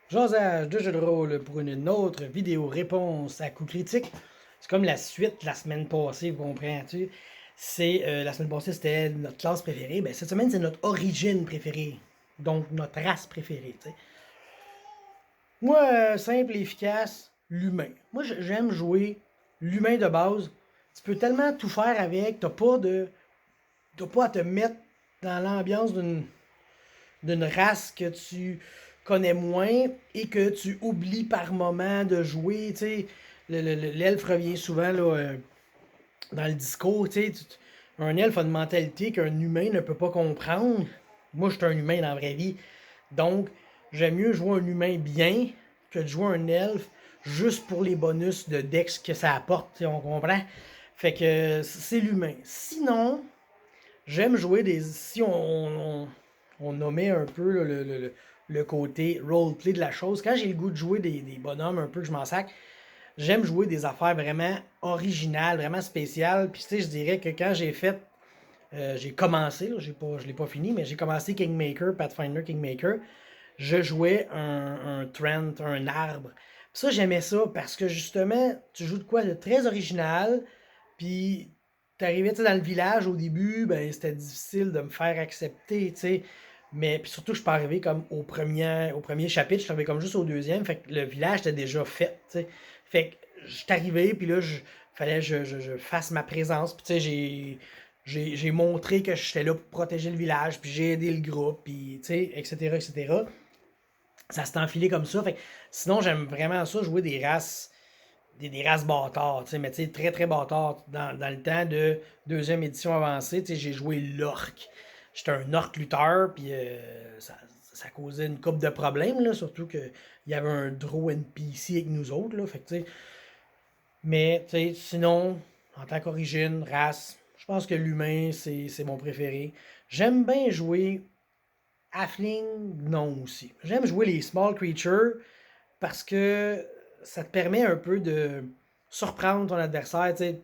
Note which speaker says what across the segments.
Speaker 1: Jasage de jeu de rôle pour une autre vidéo réponse à coups critiques. C'est comme la suite la semaine passée, vous comprenez-tu? C'est la semaine passée, c'était notre classe préférée. Ben, cette semaine, c'est notre origine préférée. Donc, notre race préférée. T'sais. Moi, simple et efficace, l'humain. Moi, j'aime jouer l'humain de base. Tu peux tellement tout faire avec, t'as pas à te mettre dans l'ambiance d'une race que tu connais moins et que tu oublies par moment de jouer. Tu sais, l'elfe revient souvent là, dans le discours. Tu sais, un elfe a une mentalité qu'un humain ne peut pas comprendre. Moi, je suis un humain dans la vraie vie. Donc, j'aime mieux jouer un humain bien que de jouer un elfe juste pour les bonus de dex que ça apporte. On comprend? Fait que c'est l'humain. Sinon, j'aime jouer des. Si on nommait un peu là, le côté roleplay de la chose, quand j'ai le goût de jouer des bonhommes un peu que je m'en sac, j'aime jouer des affaires vraiment originales, vraiment spéciales. Puis tu sais, je dirais que quand j'ai commencé, là, je l'ai pas fini, mais j'ai commencé Kingmaker, Pathfinder Kingmaker, je jouais un Trent, un arbre. Puis ça, j'aimais ça parce que justement, tu joues de quoi de très original, puis t'arrivais dans le village au début, ben c'était difficile de me faire accepter, tu sais. Mais puis surtout, je suis pas arrivé comme au premier chapitre, je suis arrivé comme juste au deuxième. Fait que le village était déjà fait, tu sais. Fait que je suis arrivé, puis là, fallait que je fasse ma présence. Puis tu sais, j'ai montré que j'étais là pour protéger le village, puis j'ai aidé le groupe, puis tu sais, etc., etc. Ça s'est enfilé comme ça. Fait que, sinon, j'aime vraiment ça, jouer des races des races bâtards, tu sais, mais tu sais, très très bâtards. Dans le temps de deuxième édition avancée, tu sais, j'ai joué l'orc. J'étais un orc lutteur, puis ça causait une coupe de problèmes, là, surtout qu'il y avait un draw NPC avec nous autres, là, fait que, tu sais. Mais, tu sais, sinon, en tant qu'origine, race, je pense que l'humain, c'est mon préféré. J'aime bien jouer Halfling, non aussi. J'aime jouer les small creatures, parce que ça te permet un peu de surprendre ton adversaire. T'sais.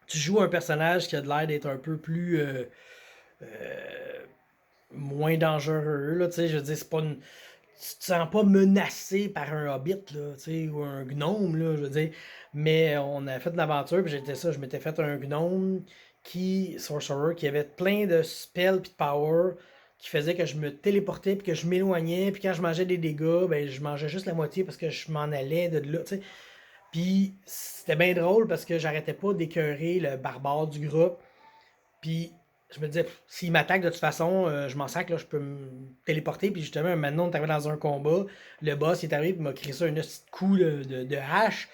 Speaker 1: Tu joues un personnage qui a de l'air d'être un peu plus euh, moins dangereux. Là, je veux dire, c'est pas une, tu te sens pas menacé par un hobbit là, ou un gnome. Là, je veux dire. Mais on a fait une aventure, puis j'étais ça, je m'étais fait un gnome sorcerer, qui avait plein de spells et de power qui faisait que je me téléportais puis que je m'éloignais, puis quand je mangeais des dégâts, ben je mangeais juste la moitié parce que je m'en allais de là, tu sais. Puis c'était bien drôle parce que j'arrêtais pas d'écœurer le barbare du groupe. Puis je me disais, s'il m'attaque de toute façon, je m'en sac, là, je peux me téléporter. Puis justement, maintenant, on est arrivé dans un combat. Le boss il est arrivé et m'a créé ça un petit coup de hache.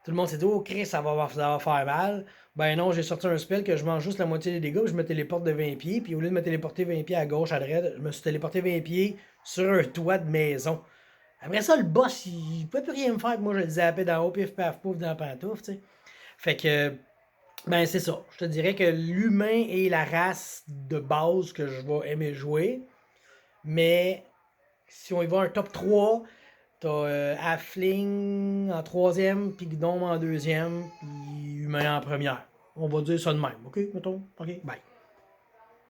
Speaker 1: Tout le monde s'est dit, oh Chris, ça va faire mal. Ben non, j'ai sorti un spell que je mange juste la moitié des dégâts, puis je me téléporte de 20 pieds. Puis au lieu de me téléporter 20 pieds à gauche, à droite, je me suis téléporté 20 pieds sur un toit de maison. Après ça, le boss, il pouvait plus rien me faire. Moi, je le zappais d'en haut, pif paf pouf, dans la pantoufle, tu sais. Fait que, ben c'est ça. Je te dirais que l'humain est la race de base que je vais aimer jouer. Mais si on y va un top 3, t'as Halfling en troisième, puis Gnome en deuxième, puis Humain en première. On va dire ça de même, ok? Mettons? Ok, bye.